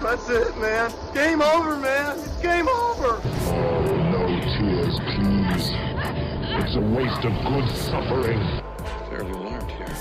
That's it, man. Game over, man. It's game over. No tears, please. It's a waste of good suffering. Fairly alarmed here.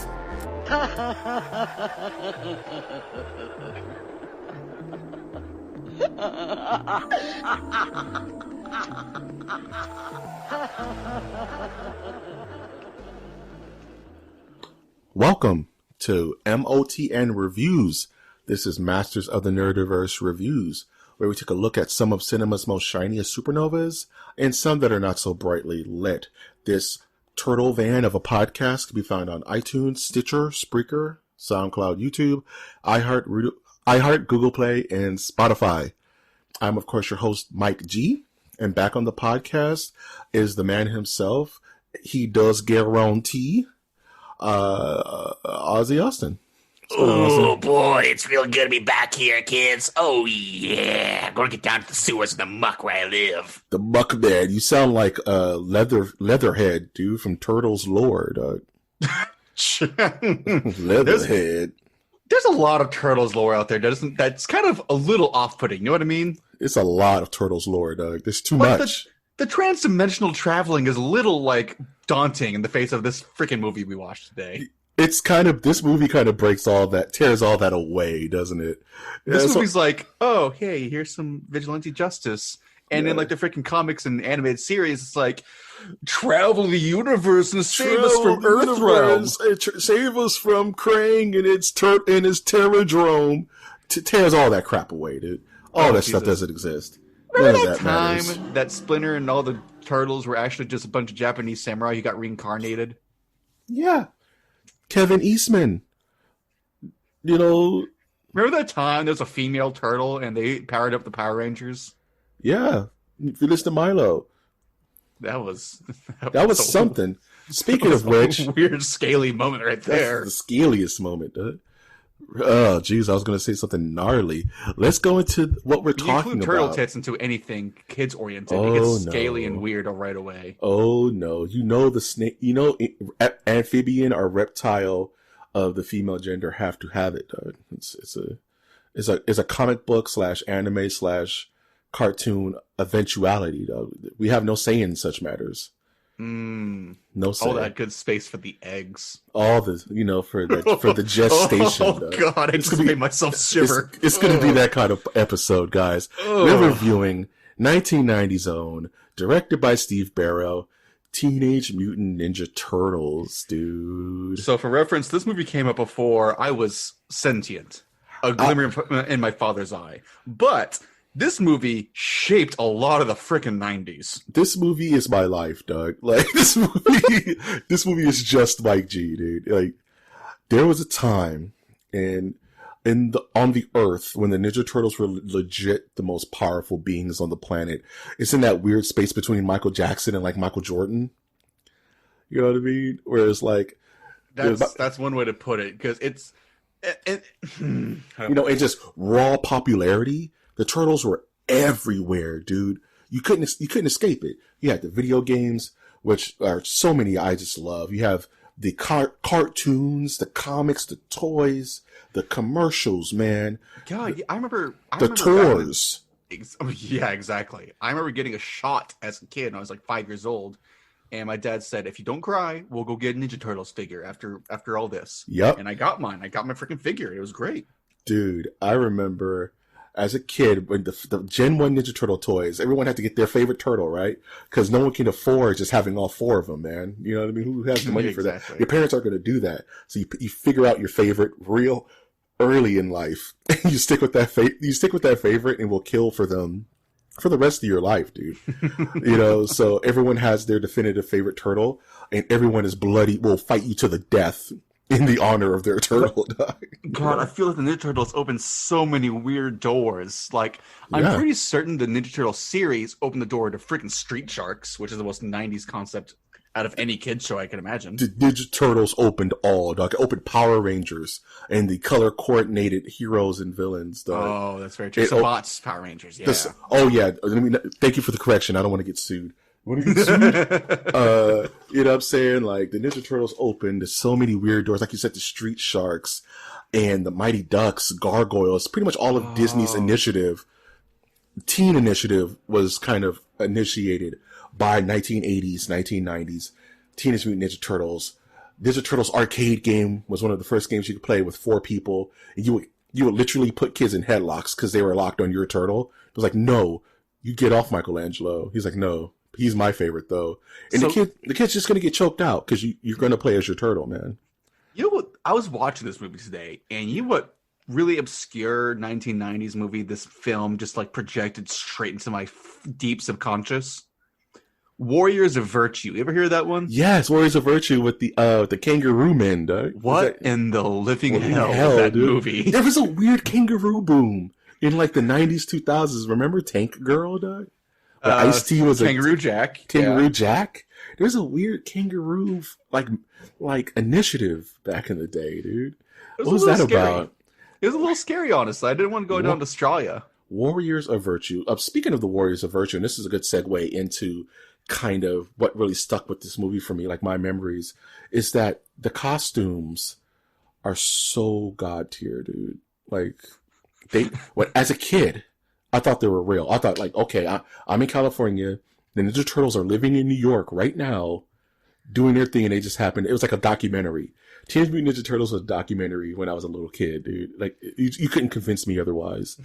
Welcome to MOTN Reviews. This is Masters of the Nerdiverse Reviews, where we take a look at some of cinema's most shiniest supernovas and some that are not so brightly lit. This turtle van of a podcast can be found on iTunes, Stitcher, Spreaker, SoundCloud, YouTube, iHeart, Google Play, and Spotify. I'm, of course, your host, Mike G. And back on the podcast is the man himself. He does guarantee Ozzy Austin. Oh boy, it's real good to be back here, kids. Oh yeah, I'm gonna get down to the sewers of the muck where I live. The muck man, you sound like Leatherhead, dude, from Turtles lore, dog. Leatherhead. There's a lot of Turtles lore out there, that's kind of a little off-putting, you know what I mean? It's a lot of Turtles lore, dog. There's too much. The trans-dimensional traveling is a little, daunting in the face of this freaking movie we watched today. This movie kind of tears all that away, doesn't it? This movie's oh, hey, here's some vigilante justice. And in, the freaking comics and animated series, it's travel the universe and save us from Earthrealm. Save us from Krang and his Terradrome. Tears all that crap away, dude. All that stuff doesn't exist. Remember that time that Splinter and all the turtles were actually just a bunch of Japanese samurai who got reincarnated? Yeah. Kevin Eastman. Remember that time there was a female turtle and they powered up the Power Rangers? Yeah. Phyllis de Milo. That was something. Speaking of which, weird scaly moment right there. That's the scaliest moment, dude. Oh, geez, I was going to say something gnarly. Let's go into what we're talking about. Turtle tits into anything kids-oriented. It gets scaly and weird right away. Oh, no. The snake, amphibian or reptile of the female gender have to have it, dog. It's a comic book / anime / cartoon eventuality, dog. We have no say in such matters. No say. All that good space for the eggs. All the, for the gestation. Oh, God, I just made myself shiver. It's going to be that kind of episode, guys. We're reviewing 1990's own, directed by Steve Barrow, Teenage Mutant Ninja Turtles, dude. So for reference, this movie came up before I was sentient. A glimmer in my father's eye. But this movie shaped a lot of the frickin' 90s. This movie is my life, Doug. This movie is just Mike G, dude. There was a time on the Earth when the Ninja Turtles were legit the most powerful beings on the planet. It's in that weird space between Michael Jackson and Michael Jordan. You know what I mean? Where it's that's one way to put it, because it's in just raw popularity. The Turtles were everywhere, dude. You couldn't escape it. You had the video games, which are so many I just love. You have the cartoons, the comics, the toys, the commercials, man. God, I remember the tours. Yeah, exactly. I remember getting a shot as a kid. I was 5 years old. And my dad said, if you don't cry, we'll go get a Ninja Turtles figure after all this. Yep. And I got mine. I got my freaking figure. It was great. Dude, I remember as a kid, when the Gen 1 Ninja Turtle toys, everyone had to get their favorite turtle, right? Because no one can afford just having all 4 of them, man. You know what I mean? Who has the money for that? Your parents aren't going to do that. So you figure out your favorite real early in life. You stick with that favorite and will kill for them for the rest of your life, dude. So everyone has their definitive favorite turtle, and everyone is bloody, will fight you to the death in the honor of their turtle. God, I feel like the Ninja Turtles opened so many weird doors. I'm pretty certain the Ninja Turtle series opened the door to freaking Street Sharks, which is the most 90s concept out of any kid's show I can imagine. The Ninja Turtles opened all, dog. It opened Power Rangers and the color-coordinated heroes and villains, dog. Oh, that's very true. Sabat's Power Rangers, yeah. Thank you for the correction. I don't want to get sued. You know what I'm saying? The Ninja Turtles opened so many weird doors. Like you said, the Street Sharks. and the Mighty Ducks, Gargoyles, pretty much all of Disney's teen initiative was kind of initiated by 1980s, 1990s. Teenage Mutant Ninja Turtles. Ninja Turtles arcade game was one of the first games you could play with 4 people. And you would literally put kids in headlocks because they were locked on your turtle. It was like, no, you get off, Michelangelo. He's like, no, he's my favorite though. And the kid's just gonna get choked out because you're gonna play as your turtle, man. You know what? I was watching this movie today, and you know what? Really obscure 1990s movie. This film just like projected straight into my deep subconscious. Warriors of Virtue. You ever hear that one? Yes, Warriors of Virtue with the kangaroo men, dog. What in the living hell was that dude? Movie? There was a weird kangaroo boom in like the 90s, 2000s. Remember Tank Girl, dog? Ice-T was Kangaroo Jack. Kangaroo Jack. There was a weird kangaroo like initiative back in the day, dude. What was that scary. about? It was a little scary, honestly. I didn't want to go down to Australia. Warriors of Virtue. Speaking of the Warriors of Virtue, and this is a good segue into kind of what really stuck with this movie for me, like my memories, is that the costumes are so god tier, dude. Like as a kid, I thought they were real. I thought like, okay, I'm in California. The Ninja Turtles are living in New York right now, doing their thing, and they just happened. It was like a documentary. Teenage Mutant Ninja Turtles was a documentary when I was a little kid, dude. Like you couldn't convince me otherwise.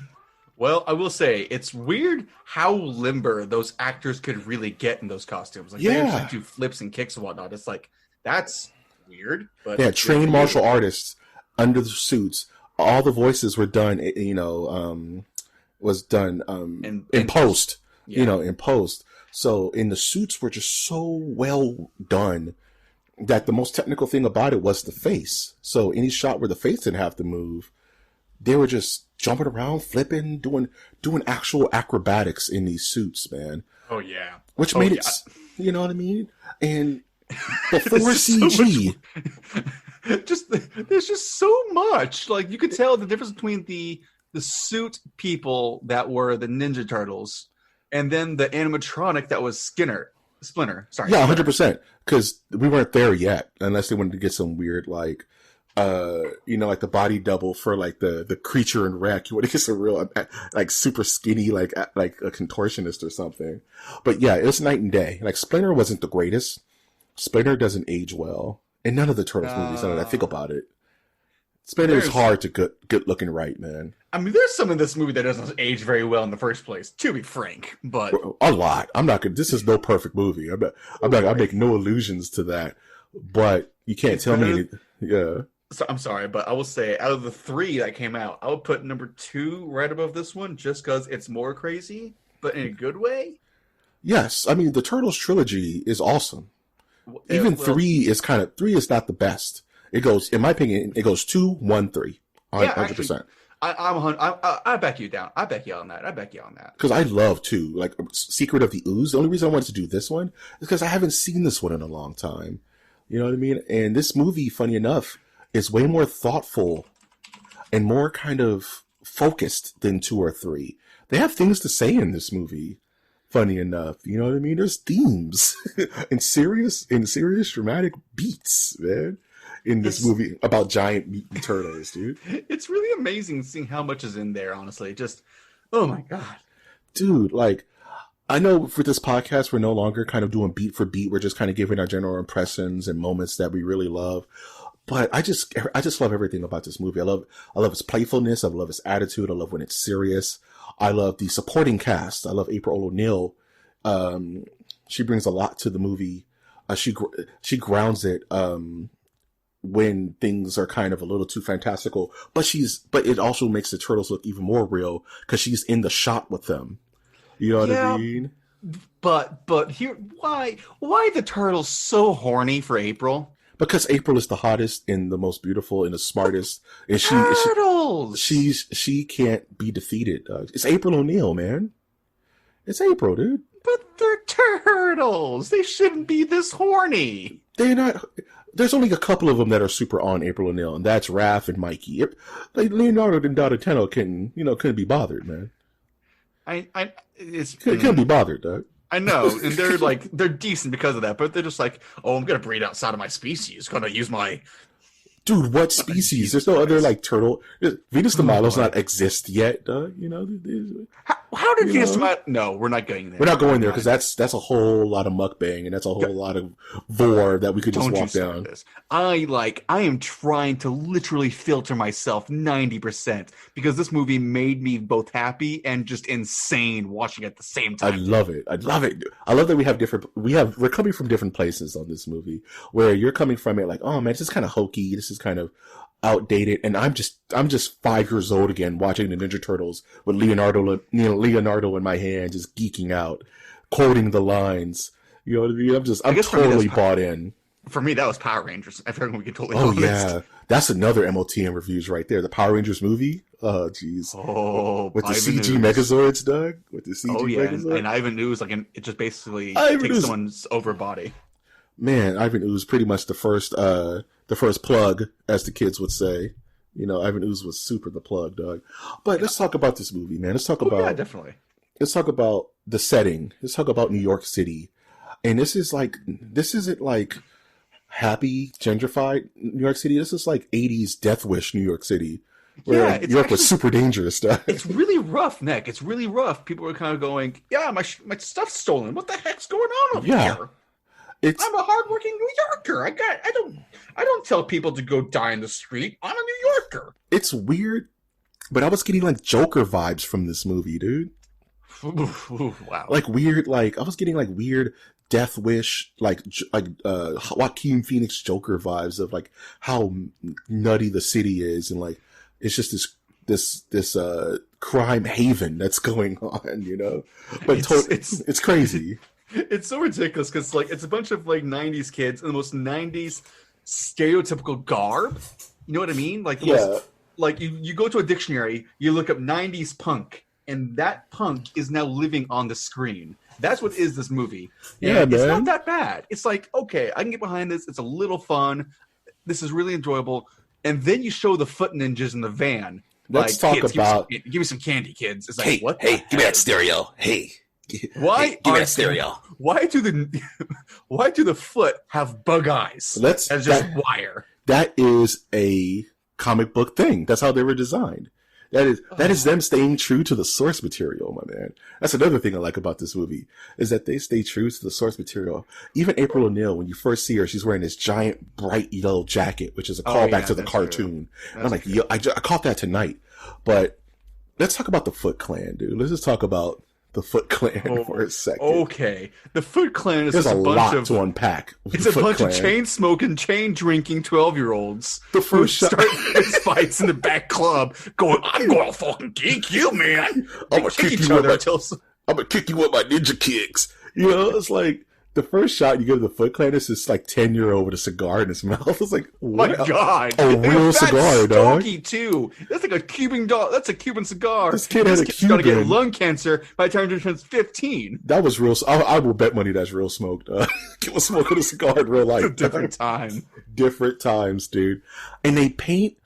Well, I will say it's weird how limber those actors could really get in those costumes. Like they actually do flips and kicks and whatnot. It's like that's weird. But yeah, trained martial artists under the suits. All the voices were done. Was done in post. Yeah. In post. So in the suits were just so well done that the most technical thing about it was the face. So any shot where the face didn't have to move, they were just jumping around, flipping, doing actual acrobatics in these suits, man. Oh yeah. Which made it, you know what I mean? And before CG, there's just so much. Like you could tell the difference between the suit people that were the Ninja Turtles and then the animatronic that was Splinter. Sorry. Yeah, 100%. Because we weren't there yet, unless they wanted to get some weird like the body double for like the creature in Wreck. You want to get some real like super skinny like a contortionist or something. But yeah, it was night and day. Like Splinter wasn't the greatest. Splinter doesn't age well in none of the Turtles movies. Now that I think about it, Splinter is hard to good looking right, man. I mean, there's some in this movie that doesn't age very well in the first place, to be frank. But a lot. I'm not gonna. This is no perfect movie. I make no allusions to that. But you can't tell me. Yeah. So, I'm sorry, but I will say, out of the 3 that came out, I would put number 2 right above this one, just because it's more crazy, but in a good way. Yes, I mean the Turtles trilogy is awesome. Even 3 is not the best. It goes, in my opinion, it goes 2, 1, 3, 100%. I back you down. I back you on that. Because I love 2, like Secret of the Ooze. The only reason I wanted to do this one is because I haven't seen this one in a long time. You know what I mean? And this movie, funny enough, is way more thoughtful and more kind of focused than 2 or 3. They have things to say in this movie. Funny enough, you know what I mean? There's themes and serious dramatic beats, man. In this movie about giant mutant turtles, dude. It's really amazing seeing how much is in there, honestly. Just, oh my God. Dude, like, I know for this podcast, we're no longer kind of doing beat for beat. We're just kind of giving our general impressions and moments that we really love. But I just love everything about this movie. I love its playfulness. I love its attitude. I love when it's serious. I love the supporting cast. I love April O'Neil. She brings a lot to the movie. She grounds it, when things are kind of a little too fantastical, but it also makes the Turtles look even more real because she's in the shot with them. You know what I mean? But here, why the Turtles so horny for April? Because April is the hottest and the most beautiful and the smartest, and she can't be defeated. It's April O'Neil, man. It's April, dude. But they're turtles. They shouldn't be this horny. They're not. There's only a couple of them that are super on April O'Neil, and that's Raph and Mikey. Leonardo and Donatello couldn't be bothered, man. Couldn't be bothered, Doug. I know, and they're decent because of that, but they're just like, oh, I'm gonna breed outside of my species, gonna use my Dude, what species? There's no other like turtle. Venus de Milo's not exist yet, you know. How did Venus de Milo? No, we're not going there. We're not going there because that's a whole lot of mukbang and that's a whole lot of vor that we could just walk down. This. I am trying to literally filter myself 90% because this movie made me both happy and just insane watching it at the same time. I love it. I love that we're coming from different places on this movie where you're coming from it like, oh man, this is kind of hokey. This is kind of outdated, and I'm just 5 years old again watching the Ninja Turtles with Leonardo in my hand, just geeking out, quoting the lines. You know what I mean? I'm totally bought in. For me, that was Power Rangers. I feel like we can totally. Oh yeah, that's another MOTN reviews right there. The Power Rangers movie. Oh jeez. Oh, with the CG Megazords, Doug. With the CG Megazords. And Ivan Ooze, like it just basically takes someone's over body. Man, Ivan Ooze pretty much the first plug, as the kids would say. You know, Ivan Ooze was super the plug, dog. But let's talk about this movie, man. Let's talk about definitely. Let's talk about the setting. Let's talk about New York City. And this isn't like happy, gentrified New York City. This is like 80s Death Wish New York City. Where New York was super dangerous stuff. It's really rough, Nick. It's really rough. People are kind of going, yeah, my stuff's stolen. What the heck's going on over here? I'm a hardworking New Yorker. I don't tell people to go die in the street. I'm a New Yorker. It's weird, but I was getting like Joker vibes from this movie, dude. Wow. Like weird, like I was getting like weird Death Wish, like Joaquin Phoenix Joker vibes of like how nutty the city is, and like it's just this crime haven that's going on, you know. But it's crazy. It's so ridiculous because like it's a bunch of like 90s kids in the most 90s stereotypical garb. You know what I mean? Like like you go to a dictionary, you look up 90s punk, and that punk is now living on the screen. That's what is this movie. And it's not that bad. It's like, okay, I can get behind this. It's a little fun. This is really enjoyable. And then you show the foot ninjas in the van. Let's talk about give me some candy, kids. It's like, what? Hey, give me that stereo. Hey. Why give me that stereo? Why do the foot have bug eyes? As just wire. That is a comic book thing. That's how they were designed. That is them staying true to the source material, my man. That's another thing I like about this movie, is that they stay true to the source material. Even April O'Neil, when you first see her, she's wearing this giant bright yellow jacket, which is a callback to the cartoon. And I'm like, yo, I caught that tonight. But let's talk about the Foot Clan, dude. Let's just talk about the Foot Clan for a second. Okay. The Foot Clan is There's a lot bunch to unpack. It's a bunch of chain smoking, chain drinking 12-year-olds. The first start fist fights in the back club, going, "I'm gonna fucking kick you, man! I'm gonna kick you with my ninja kicks." You know, it's like the first shot you give the Foot Clan is this like 10-year-old with a cigar in his mouth. It's like, what? My God, a real cigar, dog. Too. That's like a Cuban dog. That's a Cuban cigar. This kid has a Cuban. Gonna get lung cancer by the time he turns 15. That was real. I will bet money that's real smoke. He was smoking a cigar in real life. Different time. Different times, dude. And they paint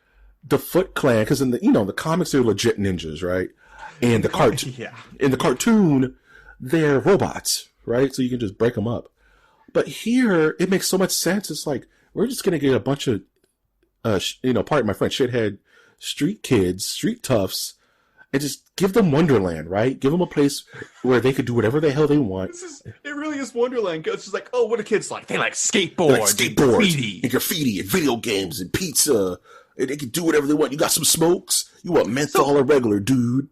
the Foot Clan because in the comics they're legit ninjas, right? And the cartoon, in the cartoon, they're robots. Right? So you can just break them up. But here, it makes so much sense. It's like, we're just going to get a bunch of, pardon my French, shithead street kids, street toughs, and just give them Wonderland, right? Give them a place where they could do whatever the hell they want. It really is Wonderland. It's just like, oh, what do kids like? They like skateboards, and graffiti, and video games, and pizza. And they can do whatever they want. You got some smokes? You want menthol or regular, dude?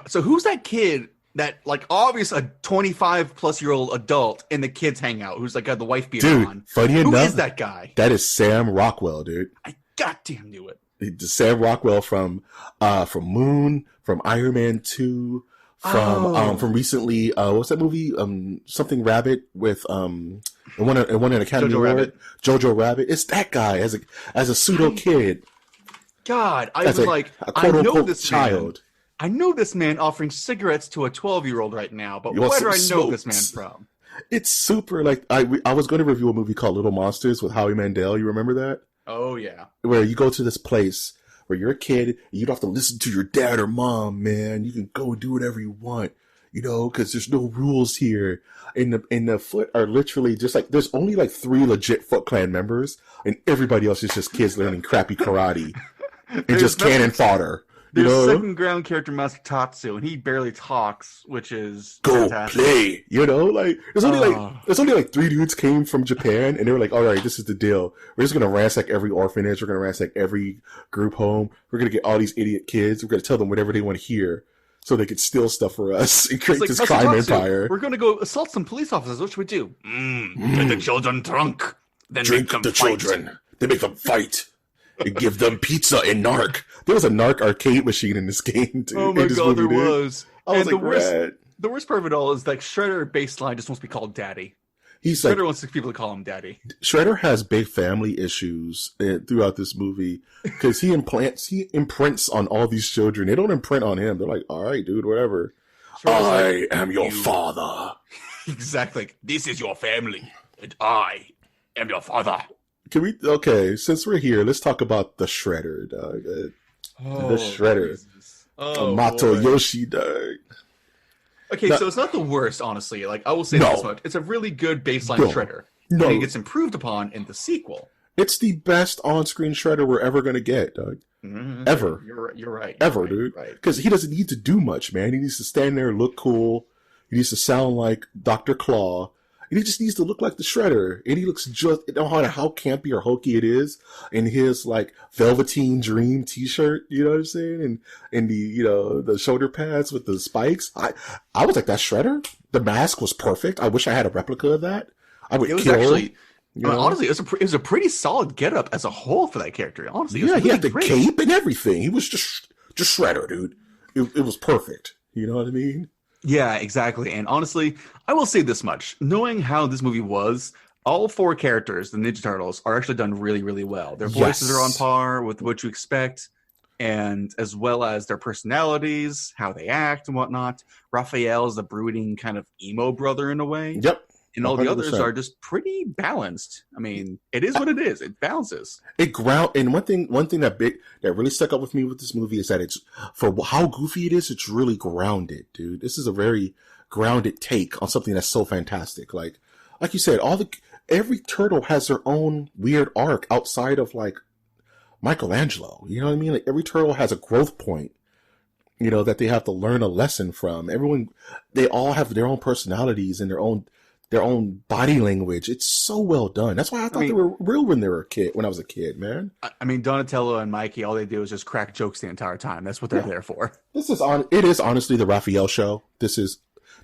So who's that kid that, like, obvious a 25-plus-year-old adult and the kids hang out, who's like got the wife beater on? Funny enough, who is that guy? That is Sam Rockwell, dude. I goddamn knew it. Sam Rockwell from Moon, from Iron Man 2, from recently, what's that movie? Something Rabbit with it won an Academy Award. Jojo Rabbit. It's that guy as a pseudo kid. God, I know this child. Man. I know this man offering cigarettes to a 12-year-old right now, but where do I know this man from? It's super, like, I was going to review a movie called Little Monsters with Howie Mandel. You remember that? Oh, yeah. Where you go to this place where you're a kid, and you don't have to listen to your dad or mom, man. You can go and do whatever you want. you know, because there's no rules here. And the Foot are literally just like, there's only like 3 legit Foot Clan members, and everybody else is just kids learning crappy karate and just cannon fodder. There's second ground character Master Tatsu, and he barely talks, which is go fantastic. Play, you know, like there's only like 3 dudes came from Japan, and they were like, all right, this is the deal. We're just gonna ransack every orphanage. We're gonna ransack every group home. We're gonna get all these idiot kids. We're gonna tell them whatever they want to hear, so they could steal stuff for us and create this crime empire. We're gonna go assault some police officers. What should we do? Get the children drunk, then drink make them the fight. children. They make them fight. And give them pizza and narc. There was a narc arcade machine in this game, dude. Oh my god, there was. I was and like, the worst part of it all is like Shredder baseline just wants to be called Daddy. Shredder wants people to call him Daddy. Shredder has big family issues throughout this movie because he imprints on all these children. They don't imprint on him. They're like, all right, dude, whatever. I am your father. Exactly. This is your family, and I am your father. Okay, since we're here, let's talk about the Shredder, dog. The Shredder. Mato Yoshi, dog. Okay, so it's not the worst, honestly. Like, I will say this much. It's a really good baseline Shredder. And it gets improved upon in the sequel. It's the best on-screen Shredder we're ever going to get, dog. Mm-hmm. Ever. You're right. Ever, dude. Because he doesn't need to do much, man. He needs to stand there and look cool. He needs to sound like Dr. Claw. And he just needs to look like the Shredder. And he looks just, no matter how campy or hokey it is, in his, like, Velveteen Dream t-shirt, you know what I'm saying? And the, you know, the shoulder pads with the spikes. I was like, that Shredder? The mask was perfect. I wish I had a replica of that. I would kill actually, honestly, it was a pretty solid getup as a whole for that character. Honestly, yeah, he had the cape and everything. He was just Shredder, dude. It was perfect. You know what I mean? Yeah, exactly. And honestly, I will say this much. Knowing how this movie was, all 4 characters, the Ninja Turtles, are actually done really, really well. Their voices are on par with what you expect, and as well as their personalities, how they act and whatnot. Raphael is the brooding kind of emo brother in a way. Yep. And all 100%. The others are just pretty balanced. I mean, it is what it is. It balances. And one thing that really stuck up with me with this movie is that it's, for how goofy it is, it's really grounded, dude. This is a very grounded take on something that's so fantastic. Like you said, every turtle has their own weird arc outside of like Michelangelo. You know what I mean? Like every turtle has a growth point, you know, that they have to learn a lesson from. They all have their own personalities and their own body language. It's so well done. That's why I thought they were real when I was a kid, man. I mean, Donatello and Mikey, all they do is just crack jokes the entire time. That's what they're there for. It is honestly the Raphael show. The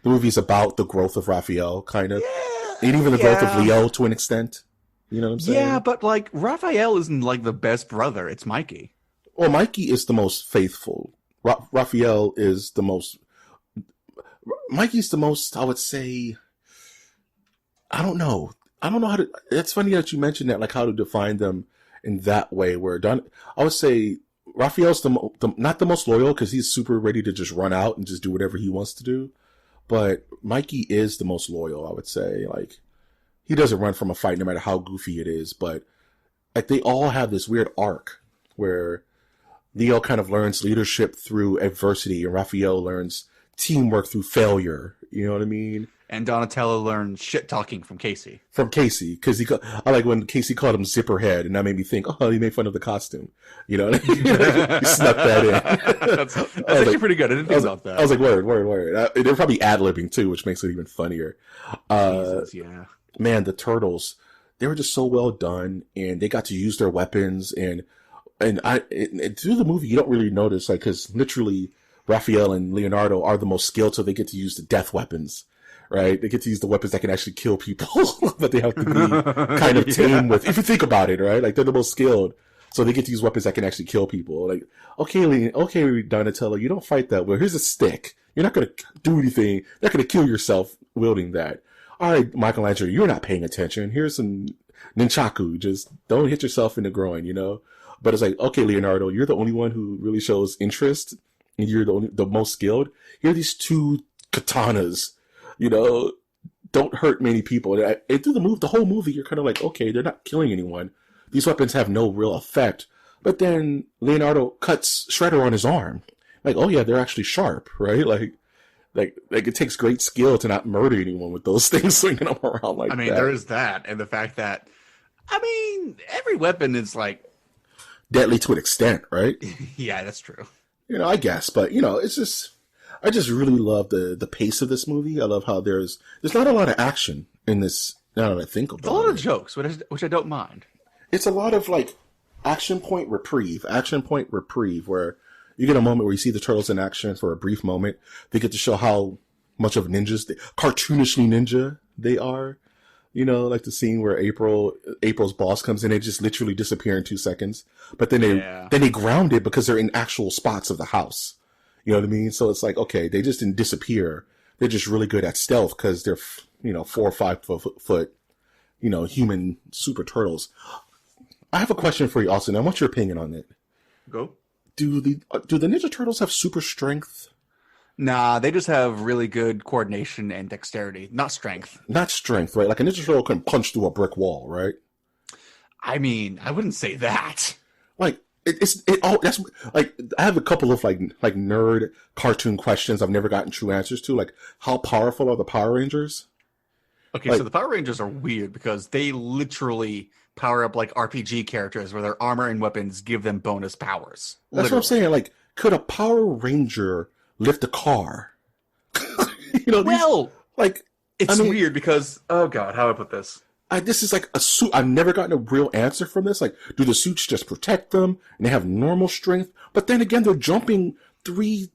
movie's about the growth of Raphael, kind of. Yeah, and even the growth of Leo to an extent. You know what I'm saying? Yeah, but like, Raphael isn't like the best brother. It's Mikey. Well, Mikey is the most faithful. Raphael is the most... Mikey's the most, I would say... I don't know how to... It's funny that you mentioned that, like how to define them in that way, where I would say Raphael's not the most loyal because he's super ready to just run out and just do whatever he wants to do. But Mikey is the most loyal, I would say. Like, he doesn't run from a fight no matter how goofy it is. But like, they all have this weird arc where Leo kind of learns leadership through adversity and Raphael learns teamwork through failure. You know what I mean? And Donatello learned shit talking from Casey. Because I like when Casey called him Zipperhead, and that made me think, oh, he made fun of the costume. You know, he snuck that in. That's actually pretty good. I didn't think about that. I was like, word. They're probably ad-libbing too, which makes it even funnier. Jesus, yeah. Man, the Turtles, they were just so well done, and they got to use their weapons, and through the movie, you don't really notice, like, because literally Raphael and Leonardo are the most skilled, so they get to use the death weapons. Right? They get to use the weapons that can actually kill people, but they have to be kind of tame with, if you think about it, right? Like, they're the most skilled. So they get to use weapons that can actually kill people. Like, okay, Donatello, you don't fight that well. Here's a stick. You're not going to do anything. You're not going to kill yourself wielding that. All right, Michelangelo, you're not paying attention. Here's some nunchaku. Just don't hit yourself in the groin, you know? But it's like, okay, Leonardo, you're the only one who really shows interest, and you're the most skilled. Here are these 2 katanas. You know, don't hurt many people. And through the whole movie, you're kind of like, okay, they're not killing anyone. These weapons have no real effect. But then Leonardo cuts Shredder on his arm. Like, oh yeah, they're actually sharp, right? Like, Like it takes great skill to not murder anyone with those things swinging them around like that. I mean, there is that, and the fact that, I mean, every weapon is like deadly to an extent, right? Yeah, that's true. You know, I guess, but you know, it's just I just really love the pace of this movie. I love how there's not a lot of action in this. Now that I think about it, a lot of jokes, which I don't mind. It's a lot of like action point reprieve, where you get a moment where you see the turtles in action for a brief moment. They get to show how much of cartoonishly ninja they are. You know, like the scene where April's boss comes in, they just literally disappear in 2 seconds. But then they ground it because they're in actual spots of the house. You know what I mean? So it's like, okay, they just didn't disappear. They're just really good at stealth because they're, 4 or 5 foot, human super turtles. I have a question for you, Austin. I want your opinion on it. Go. Do the Ninja Turtles have super strength? Nah, they just have really good coordination and dexterity, not strength. Not strength, right? Like a Ninja Turtle can punch through a brick wall, right? I mean, I wouldn't say that. Like that's like I have a couple of like nerd cartoon questions I've never gotten true answers to. Like, how powerful are the Power Rangers? Okay, so the Power Rangers are weird because they literally power up like RPG characters where their armor and weapons give them bonus powers. That's what I'm saying. Like, could a Power Ranger lift a car? It's weird because, oh god, how do I put this? This is like a suit. I've never gotten a real answer from this. Like, do the suits just protect them and they have normal strength? But then again, they're jumping 3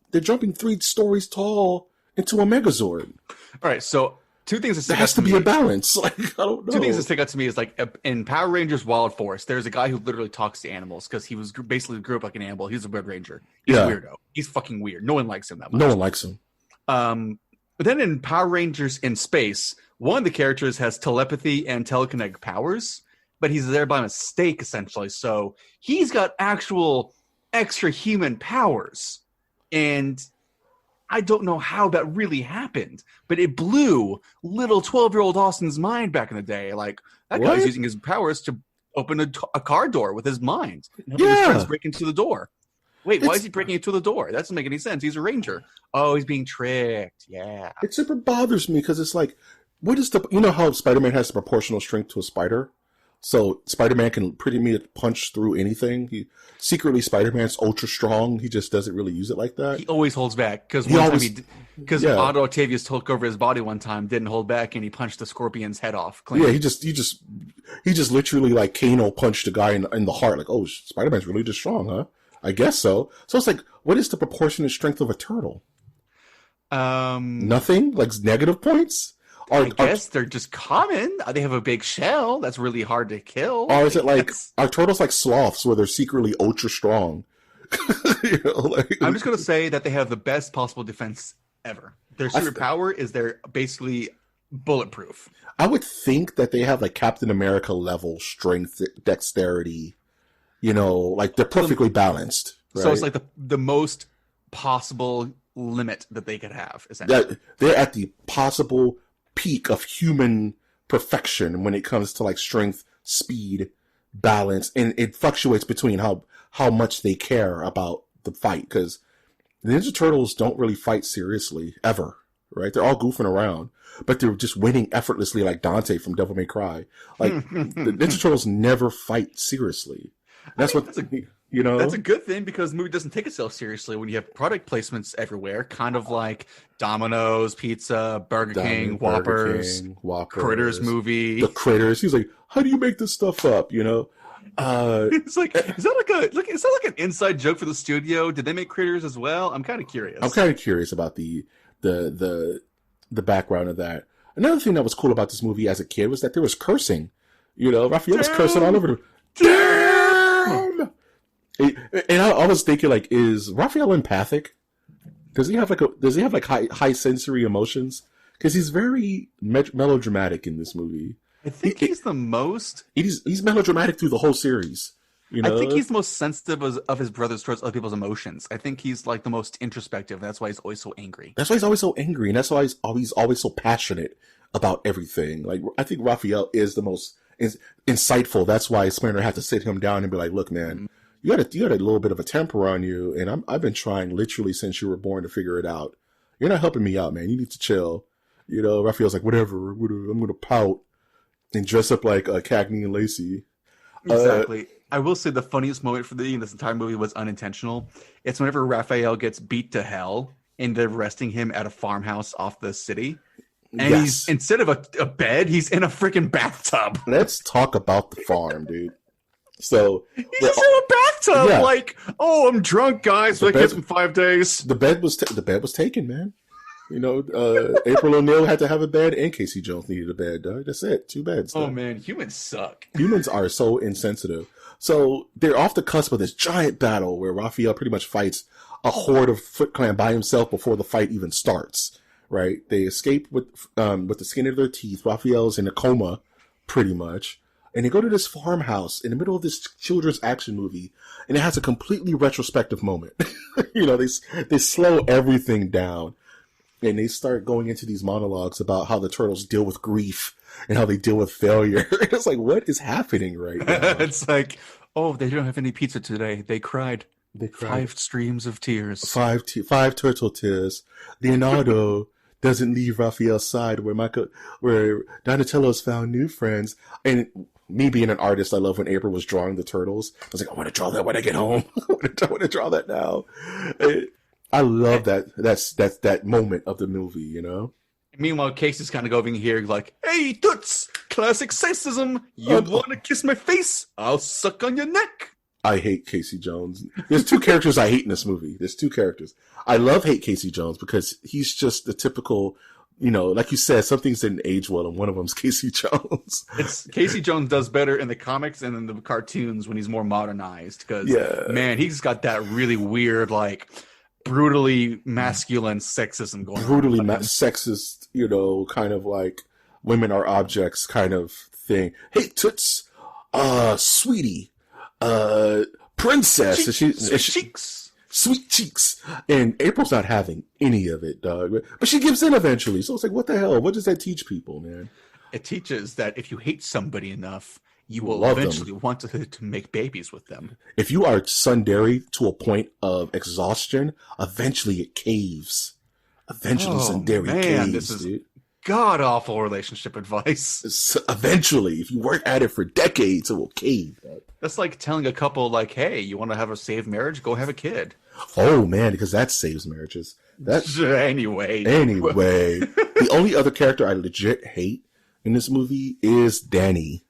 stories tall into a Megazord. All right, so two things that there has to be a balance. Like, I don't know. Two things that stick out to me is like in Power Rangers Wild Force, there's a guy who literally talks to animals because he was basically grew up like an animal. He's a Red Ranger. He's a weirdo. He's fucking weird. No one likes him that much. No one likes him. But then in Power Rangers in Space, one of the characters has telepathy and telekinetic powers, but he's there by mistake essentially. So he's got actual extra human powers, and I don't know how that really happened, but it blew little 12-year-old Austin's mind back in the day. Like, that guy's using his powers to open a car door with his mind. And his friends break into the door. Wait, why is he breaking into the door? That doesn't make any sense. He's a ranger. Oh, he's being tricked. Yeah. It super bothers me because it's like, what is how Spider-Man has the proportional strength to a spider? So Spider-Man can pretty much punch through anything. Secretly, Spider-Man's ultra strong. He just doesn't really use it like that. He always holds back because Otto Octavius took over his body one time, didn't hold back, and he punched the Scorpion's head off. Clean. Yeah, he just literally like Kano punched a guy in the heart. Like, oh, Spider-Man's really just strong, huh? I guess so. So it's like, what is the proportionate strength of a turtle? Nothing? Like negative points? I guess they're just common. They have a big shell that's really hard to kill. Or is it like, are turtles like sloths where they're secretly ultra strong? I'm just going to say that they have the best possible defense ever. Their superpower is they're basically bulletproof. I would think that they have like Captain America level strength, dexterity. Like they're perfectly balanced. Right? So it's like the most possible limit that they could have, essentially. They're at the possible peak of human perfection when it comes to like strength, speed, balance, and it fluctuates between how much they care about the fight, because the Ninja Turtles don't really fight seriously ever, right? They're all goofing around, but they're just winning effortlessly, like Dante from Devil May Cry. Like the Ninja Turtles never fight seriously. That's a good thing because the movie doesn't take itself seriously when you have product placements everywhere, kind of like Domino's Pizza, Burger King, Whoppers, Critters movie. The Critters. He's like, how do you make this stuff up? It's like, is that like an inside joke for the studio? Did they make Critters as well? I'm kind of curious. I'm kind of curious about the background of that. Another thing that was cool about this movie as a kid was that there was cursing. Raphael was cursing all over the damn. And I was thinking, like, is Raphael empathic? Does he have high sensory emotions? Because he's very melodramatic in this movie. I think he's the most. He's melodramatic through the whole series. I think he's the most sensitive of his brothers towards other people's emotions. I think he's like the most introspective. And that's why he's always so angry. That's why he's always so angry, and that's why he's always so passionate about everything. Like, I think Raphael is the most insightful. That's why Splinter had to sit him down and be like, "Look, man, you got a little bit of a temper on you, and I've been trying literally since you were born to figure it out. you're not helping me out, man. You need to chill. You know, Raphael's like, whatever, I'm gonna pout and dress up like Cagney and Lacey. Exactly. I will say the funniest moment for this entire movie was unintentional. It's whenever Raphael gets beat to hell and they're arresting him at a farmhouse off the city. And he's, instead of a bed, he's in a freaking bathtub. Let's talk about the farm, dude. So he's just in a bathtub, like, oh, I'm drunk, guys. So I get some 5 days. The bed was taken, man. You know, April O'Neil had to have a bed, and Casey Jones needed a bed, dog. That's it. 2 beds. Dog. Oh man, humans suck. Humans are so insensitive. So they're off the cusp of this giant battle where Raphael pretty much fights a horde of Foot Clan by himself before the fight even starts. Right? They escape with the skin of their teeth. Raphael's in a coma, pretty much. And they go to this farmhouse in the middle of this children's action movie, and it has a completely retrospective moment. You know, they slow everything down, and they start going into these monologues about how the turtles deal with grief and how they deal with failure. It's like, what is happening right now? It's like, oh, they don't have any pizza today. They cried. 5 streams of tears. 5 turtle tears. Leonardo doesn't leave Raphael's side where Donatello's found new friends. And me being an artist, I love when April was drawing the turtles. I was like, I want to draw that when I get home. I want to draw that now. I love that. That's that moment of the movie, you know? Meanwhile, Casey's kind of going here like, hey, Toots, classic sexism. You want to kiss my face? I'll suck on your neck. I hate Casey Jones. There's 2 characters I hate in this movie. There's 2 characters. I hate Casey Jones because he's just the typical, you know, like you said, some things didn't age well, and one of them's Casey Jones. Casey Jones does better in the comics and in the cartoons when he's more modernized. Because, man, he's got that really weird, like, brutally masculine sexism going on. Brutally sexist, you know, kind of like women are objects kind of thing. Hey, Toots, sweetie. Princess. Sweet cheeks. And April's not having any of it, dog. But she gives in eventually. So it's like, what the hell? What does that teach people, man? It teaches that if you hate somebody enough, you will eventually want to make babies with them. If you are tsundere to a point of exhaustion, eventually it caves. Eventually tsundere caves, this is dude. God-awful relationship advice. Eventually, if you work at it for decades, it will cave. That's like telling a couple, like, hey, you want to have a saved marriage? Go have a kid. Oh, man, because that saves marriages. Anyway. The only other character I legit hate in this movie is Danny.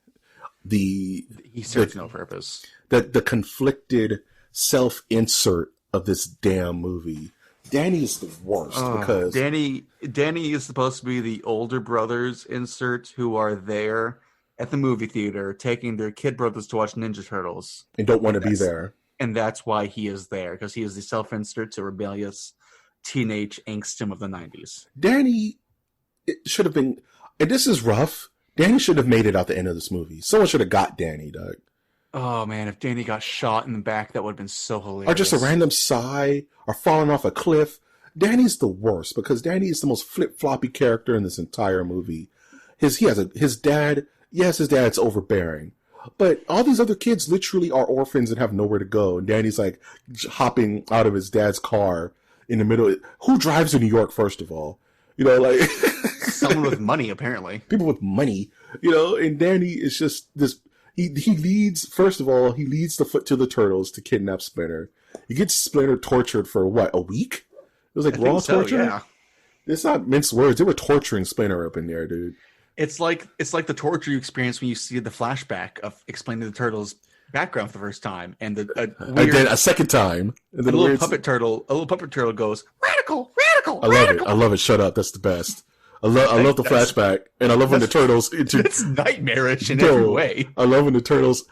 He serves no purpose. The conflicted self-insert of this damn movie. Danny is the worst because Danny is supposed to be the older brother's insert who are there at the movie theater taking their kid brothers to watch Ninja Turtles and don't want to be there. And that's why he is there, because he is the self-insert to rebellious teenage angstum of the 90s. Danny should have been, and this is rough, Danny should have made it out the end of this movie. Someone should have got Danny, Doug. Oh, man, if Danny got shot in the back, that would have been so hilarious. Or just a random sigh, or falling off a cliff. Danny's the worst, because Danny is the most flip-floppy character in this entire movie. His dad, yes, his dad's overbearing. But all these other kids literally are orphans and have nowhere to go. And Danny's like hopping out of his dad's car in the middle. Who drives in New York, first of all? You know, like... Someone with money, apparently. People with money, you know, and Danny is just this... He leads, first of all, he leads the Foot to the Turtles to kidnap Splinter. He gets Splinter tortured for, what, a week? It was like raw torture? Yeah. It's not minced words. They were torturing Splinter up in there, dude. It's like the torture you experience when you see the flashback of explaining the Turtles' background for the first time, and then a second time, and then a little puppet turtle goes radical. I love it. Shut up. That's the best. I love the flashback, and I love when the turtles... It's nightmarish in every way. I love when the turtles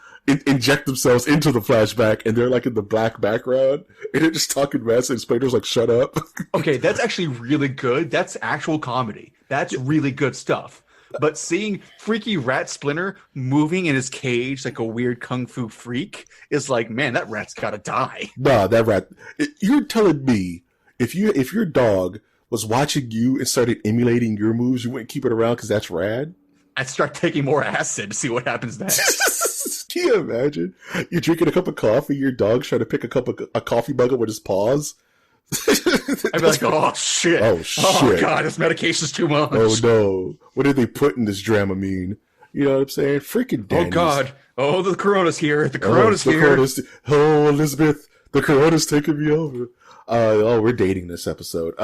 inject themselves into the flashback, and they're like in the black background, and they're just talking mess, and Splinter's like, shut up. Okay, that's actually really good. That's actual comedy. That's really good stuff. But seeing freaky rat Splinter moving in his cage like a weird kung fu freak is like, man, that rat's gotta die. Nah, that rat... You're telling me, if your dog was watching you and started emulating your moves, you wouldn't keep it around because that's rad? I'd start taking more acid to see what happens next. Can you imagine? You're drinking a cup of coffee, your dog's trying to pick a coffee mug up with his paws. I'd be like, oh shit. Oh shit. Oh god, this medication's too much. Oh no. What did they put in this Dramamine? You know what I'm saying? Freaking Danny's. Oh god. Oh, the corona's here. The corona's here. Oh, Elizabeth, the corona's taking me over. We're dating this episode.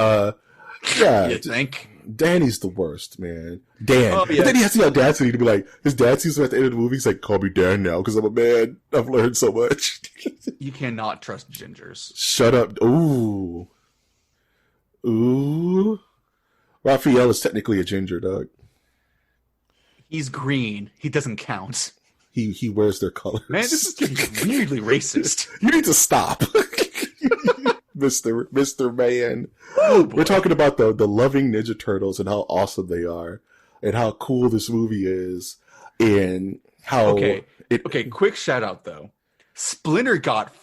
Yeah. You think? Danny's the worst, man. Dan. Oh, yeah. But then he has the audacity to be like, his dad sees him at the end of the movie, he's like, call me Dan now, because I'm a man. I've learned so much. You cannot trust gingers. Shut up. Ooh. Raphael is technically a ginger, dog. He's green. He doesn't count. He wears their colors. Man, this is getting weirdly racist. You need to stop. Mr. Man. Oh, we're talking about the loving Ninja Turtles and how awesome they are and how cool this movie is and how Okay, quick shout out though. Splinter got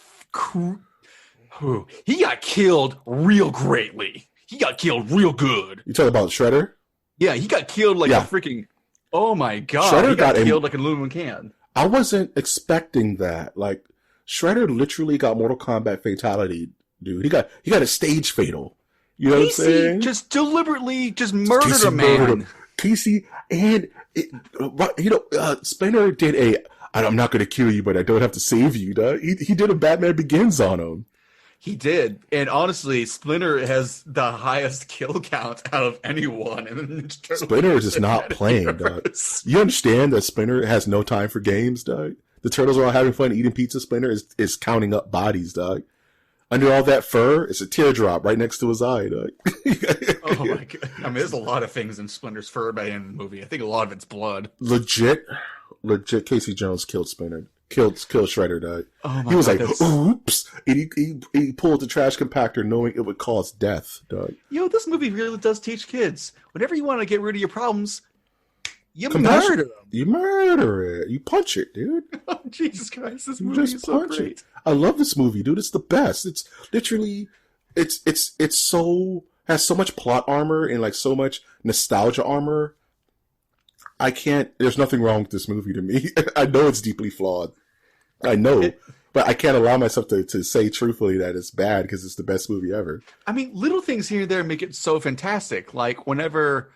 he got killed real greatly. He got killed real good. You talking about Shredder? Yeah, he got killed like a freaking oh my god. Shredder he got killed like an aluminum can. I wasn't expecting that. Like Shredder literally got Mortal Kombat fatality. Dude, he got a stage fatal. You know what I'm saying? Just deliberately just murdered a man. Casey and Splinter did I'm not going to kill you, but I don't have to save you. He did a Batman Begins on him. He did, and honestly, Splinter has the highest kill count out of anyone in the Ninja Turtles. Splinter is just not playing, dog. You understand that Splinter has no time for games, dog? The Turtles are all having fun eating pizza. Splinter is counting up bodies, dog. Under all that fur, it's a teardrop right next to his eye, dog. Oh my god! I mean, there's a lot of things in Splinter's fur by the end of the movie. I think a lot of it's blood. Legit. Casey Jones killed Splinter. Killed Shredder, dog. Oh my he was god, like, oops, and he pulled the trash compactor knowing it would cause death, dog. This movie really does teach kids. Whenever you want to get rid of your problems, you murder them. You murder it. You punch it, dude. Oh, Jesus Christ, this movie is so great. It. I love this movie, dude. It's the best. It's literally, it's so, has so much plot armor and like so much nostalgia armor. There's nothing wrong with this movie to me. I know it's deeply flawed. I know, but I can't allow myself to say truthfully that it's bad because it's the best movie ever. I mean, little things here and there make it so fantastic. Like whenever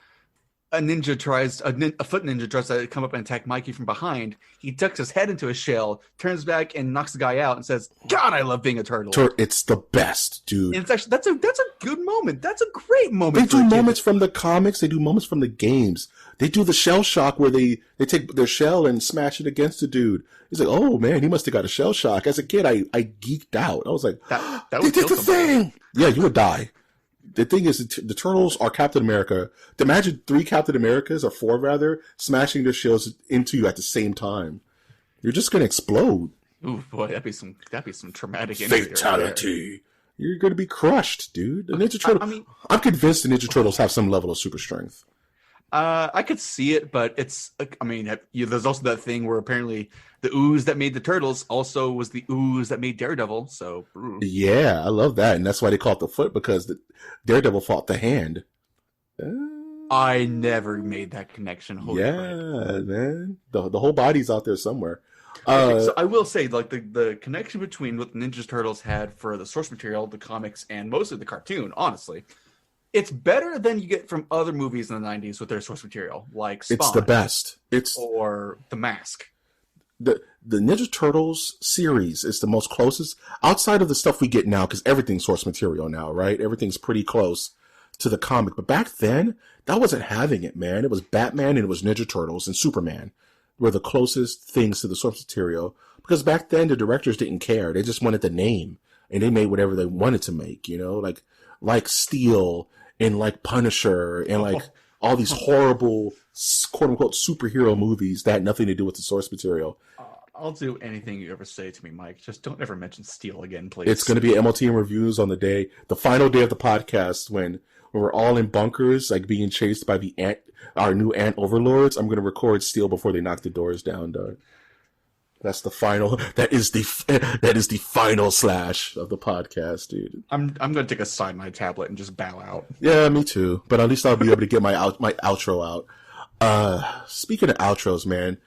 a foot ninja tries to come up and attack Mikey from behind, he ducks his head into a shell, turns back and knocks the guy out and says, God, I love being a turtle. It's the best, dude. And it's actually, that's a good moment. That's a great moment. They do moments from the comics. They do moments from the games. They do the shell shock where they take their shell and smash it against the dude. He's like, oh man, he must have got a shell shock. As a kid, I geeked out. I was like, that they did the thing. Yeah, you would die. The thing is, the Turtles are Captain America. Imagine 3 Captain Americas, or 4 rather, smashing their shells into you at the same time. You're just gonna explode. Ooh, boy, that'd be some traumatic fatality. You're gonna be crushed, dude. The Ninja Turtle. I'm convinced the Ninja Turtles have some level of super strength. I could see it, but it's. I mean, there's also that thing where apparently the ooze that made the Turtles also was the ooze that made Daredevil. So yeah, I love that, and that's why they call it the foot, because Daredevil fought the hand. I never made that connection. Holy crap. Man, the whole body's out there somewhere. So I will say, like the connection between what the Ninja Turtles had for the source material, the comics, and mostly the cartoon, honestly. It's better than you get from other movies in the 90s with their source material, like Spawn. It's the best. Or The Mask. The Ninja Turtles series is the most closest, outside of the stuff we get now, because everything's source material now, right? Everything's pretty close to the comic. But back then, that wasn't having it, man. It was Batman and it was Ninja Turtles and Superman were the closest things to the source material. Because back then, the directors didn't care. They just wanted the name. And they made whatever they wanted to make, you know? Like Steel and like Punisher and like all these horrible quote-unquote superhero movies that had nothing to do with the source material. I'll do anything you ever say to me, Mike. Just don't ever mention Steel again, please. It's going to be MOTN reviews on the final day of the podcast when we're all in bunkers, like being chased by our new ant overlords. I'm going to record Steel before they knock the doors down, dog. That's the final. That is the final slash of the podcast, dude. I'm gonna take a side my tablet and just bow out. Yeah, me too. But at least I'll be able to get my outro out. Speaking of outros, man,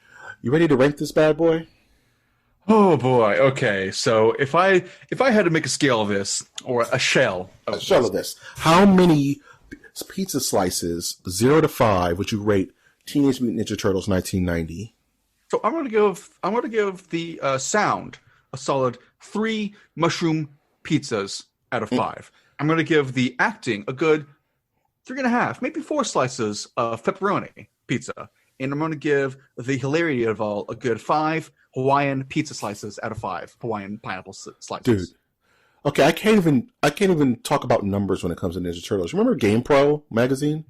you ready to rank this bad boy? Oh boy. Okay. So if I had to make a scale of this, or a shell of this, how many pizza slices, 0 to 5, would you rate Teenage Mutant Ninja Turtles 1990? So I'm gonna give the sound a solid 3 mushroom pizzas out of 5. I'm gonna give the acting a good 3.5, maybe 4 slices of pepperoni pizza, and I'm gonna give the hilarity of all a good 5 Hawaiian pizza slices out of 5 Hawaiian pineapple slices. Dude, okay, I can't even talk about numbers when it comes to Ninja Turtles. Remember GamePro magazine?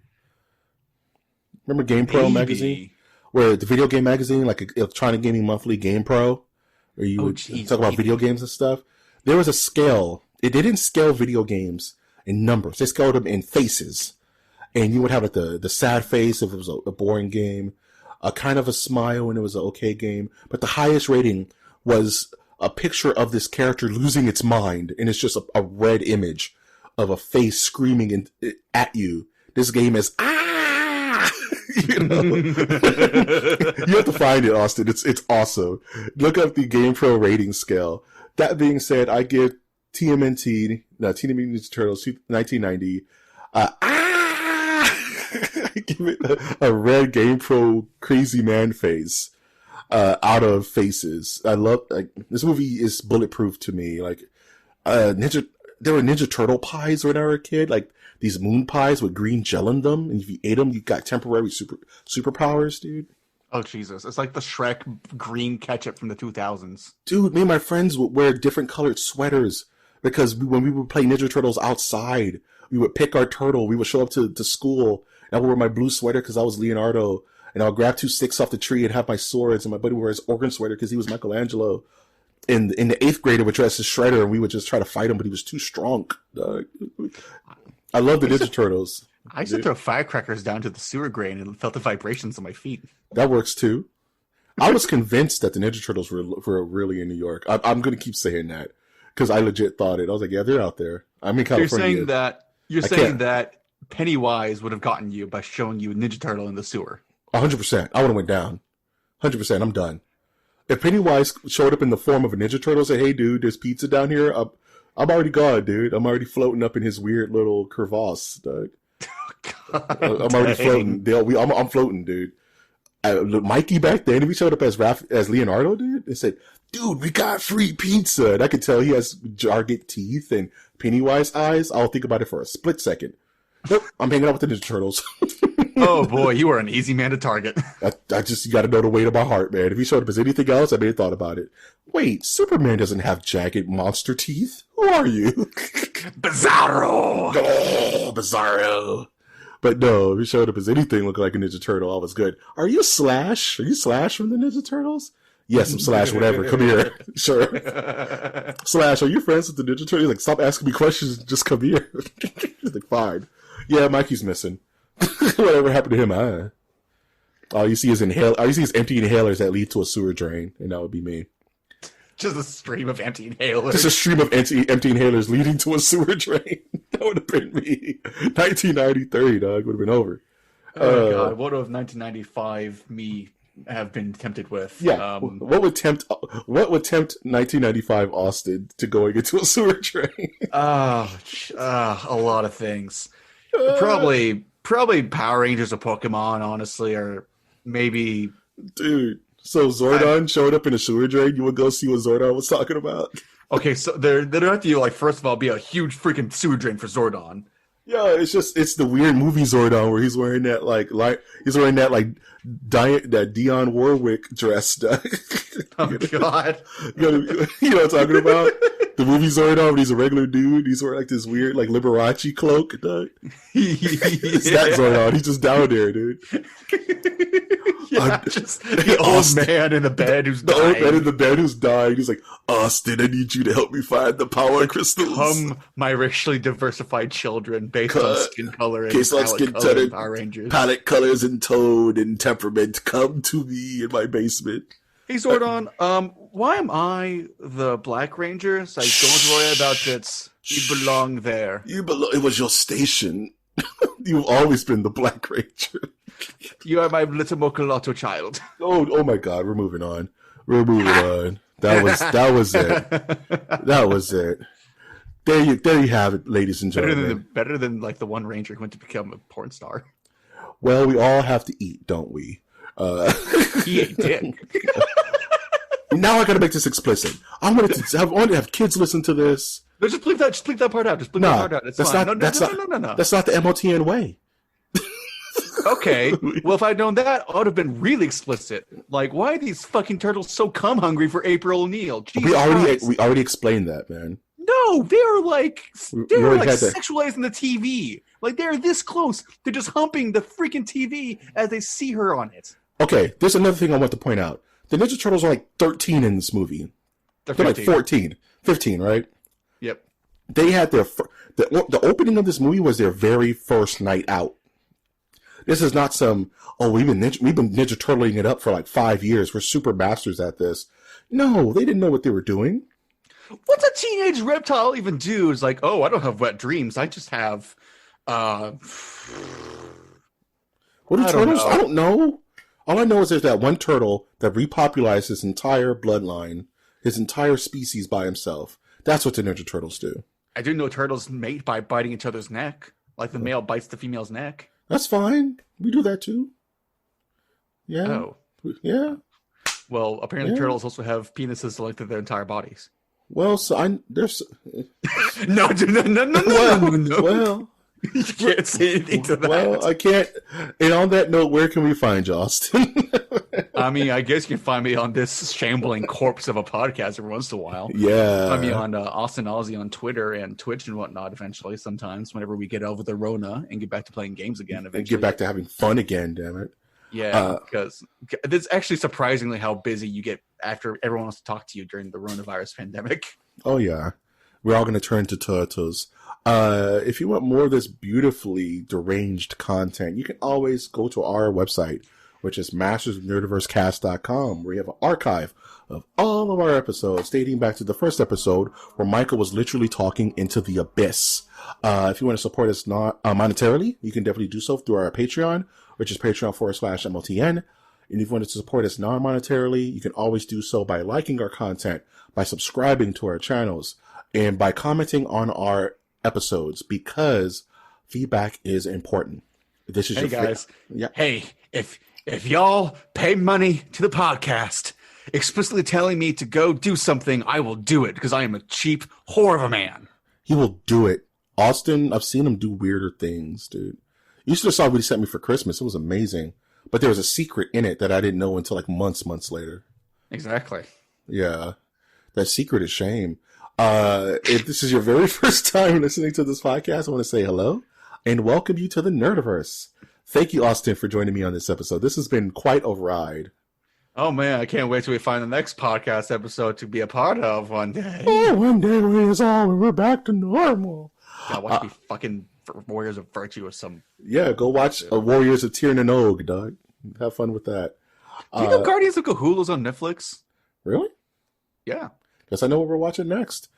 Remember GamePro magazine? Where the video game magazine, like Electronic Gaming Monthly GamePro, where you would talk about video games and stuff. There was a scale. They didn't scale video games in numbers. They scaled them in faces. And you would have like the sad face if it was a boring game, a kind of a smile when it was an okay game. But the highest rating was a picture of this character losing its mind, and it's just a red image of a face screaming at you. This game is you know, you have to find it, Austin. It's awesome. Look up the GamePro rating scale. That being said, I give Teenage Mutant Ninja Turtles 1990. I give it a red GamePro crazy man face out of faces. I love this movie is bulletproof to me. Like there were Ninja Turtle pies when I was a kid, like these moon pies with green gel in them, and if you ate them, you got temporary superpowers, dude. Oh Jesus! It's like the Shrek green ketchup from the 2000s. Dude, me and my friends would wear different colored sweaters because when we would play Ninja Turtles outside, we would pick our turtle. We would show up to school, and I would wear my blue sweater because I was Leonardo, and I'll grab 2 sticks off the tree and have my swords, and my buddy would wear his organ sweater because he was Michelangelo. In the 8th grade, would dress as Shredder, and we would just try to fight him, but he was too strong. I love the Ninja Turtles. I used to throw firecrackers down to the sewer drain and felt the vibrations on my feet. That works too. I was convinced that the Ninja Turtles were really in New York. I'm going to keep saying that because I legit thought it. I was like, yeah, they're out there. I'm in California. You're saying that Pennywise would have gotten you by showing you a Ninja Turtle in the sewer. 100%. I would have went down. 100%. I'm done. If Pennywise showed up in the form of a Ninja Turtle and said, hey, dude, there's pizza down here, I'm already gone, dude. I'm already floating up in his weird little crevasse, Doug. I'm already floating. I'm floating, dude. Mikey back then, he showed up as Leonardo, dude. They said, dude, we got free pizza. And I could tell he has jarget teeth and Pennywise eyes. I'll think about it for a split second. Nope, I'm hanging out with the Ninja Turtles. Oh boy, you are an easy man to target. I just got to know the weight of my heart, man. If he showed up as anything else, I may have thought about it. Wait, Superman doesn't have jagged monster teeth. Who are you? Bizarro! Oh, Bizarro. But no, if he showed up as anything looking like a Ninja Turtle, I was good. Are you Slash? Are you Slash from the Ninja Turtles? Yes, I'm Slash, whatever. Come here. Sure. Slash, are you friends with the Ninja Turtles? He's like, stop asking me questions. Just come here. He's like, fine. Yeah, Mikey's missing. Whatever happened to him, all you see is empty inhalers that lead to a sewer drain, and that would be me. Just a stream of empty inhalers. Just a stream of empty inhalers leading to a sewer drain. That would have been me. 1993, dog, would have been over. Oh God, what would 1995 me have been tempted with? Yeah, what would tempt 1995 Austin to going into a sewer drain? A lot of things. Probably Power Rangers or Pokemon, honestly, or maybe. Dude, so Zordon showed up in a sewer drain. You would go see what Zordon was talking about? Okay, so there have to, like, first of all, be a huge freaking sewer drain for Zordon. Yeah, it's the weird movie Zordon where he's wearing that that Dionne Warwick dress. Oh God! You know what I'm talking about? The movie Zordon, when he's a regular dude, he's wearing like this weird like Liberace cloak. It's that Zordon. He's just down there, dude. Just the old man in the bed who's dying. The old man in the bed who's dying. He's like, Austin, I need you to help me find the power crystals. Come, my racially diversified children, based on skin color and Power Rangers. Palette colors and tone and temperament, come to me in my basement. Hey Zordon, why am I the Black Ranger? So don't worry about it. You belong there. It was your station. You've always been the Black Ranger. You are my little Mokolotto child. Oh my God, we're moving on. That was it. That was it. There you have it, ladies and gentlemen. Better than like the one ranger who went to become a porn star. Well, we all have to eat, don't we? He ate dick. Now I gotta make this explicit. I wanted to have kids listen to this. No, just bleep that part out. Just bleep that part out. It's fine. No. That's not the MOTN way. Okay. Well, if I'd known that, I would have been really explicit. Like, why are these fucking turtles so cum hungry for April O'Neil? We already explained that, man. No, they're like that. sexualizing the TV. Like they're this close to just humping the freaking TV as they see her on it. Okay, there's another thing I want to point out. The Ninja Turtles are like 13 in this movie. They're like 14, 15, right? Yep. They had the opening of this movie was their very first night out. This is not some, we've been Ninja Turtling it up for like 5 years. We're super masters at this. No, they didn't know what they were doing. What's a teenage reptile even do? Is like, I don't have wet dreams. I just have, What are turtles? I don't know. All I know is there's that one turtle that repopularized his entire bloodline, his entire species by himself. That's what the Ninja Turtles do. I do know turtles mate by biting each other's neck. Like the male bites the female's neck. That's fine. We do that too. Yeah. Oh. Yeah. Well, apparently turtles also have penises the length of their entire bodies. Well, there's No. Well, you can't say anything to that. Well, I can't. And on that note, where can we find you, Austin? I mean, I guess you can find me on this shambling corpse of a podcast every once in a while. Yeah. Find me on Austin Aussie on Twitter and Twitch and whatnot eventually, sometimes, whenever we get over the Rona and get back to playing games again eventually. And get back to having fun again, damn it. Yeah, because it's actually surprisingly how busy you get after everyone wants to talk to you during the coronavirus pandemic. Oh, yeah. We're all going to turn to turtles. If you want more of this beautifully deranged content, you can always go to our website, which is mastersofnerdiversecast.com, where you have an archive of all of our episodes dating back to the first episode where Michael was literally talking into the abyss. If you want to support us not monetarily, you can definitely do so through our Patreon, which is patreon.com/MOTN. And if you want to support us non-monetarily, you can always do so by liking our content, by subscribing to our channels, and by commenting on our episodes, because feedback is important. This is hey guys. Yeah. Hey, if y'all pay money to the podcast, explicitly telling me to go do something, I will do it because I am a cheap whore of a man. He will do it. Austin, I've seen him do weirder things, dude. You should have saw what he sent me for Christmas. It was amazing. But there was a secret in it that I didn't know until like months later. Exactly. Yeah. That secret is shame. If this is your very first time listening to this podcast, I want to say hello and welcome you to the Nerdiverse. Thank you, Austin, for joining me on this episode. This has been quite a ride. Oh, man, I can't wait till we find the next podcast episode to be a part of one day. Oh, one day we're back to normal. God, watch me fucking Warriors of Virtue or some... Yeah, go watch Warriors of Tyr and Og, dog. Have fun with that. Do you know Guardians of Cthulhu's on Netflix? Really? Yeah. Guess I know what we're watching next.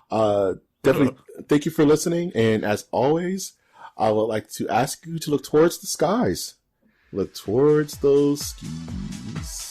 Definitely thank you for listening. And as always, I would like to ask you to look towards the skies. Look towards those skis.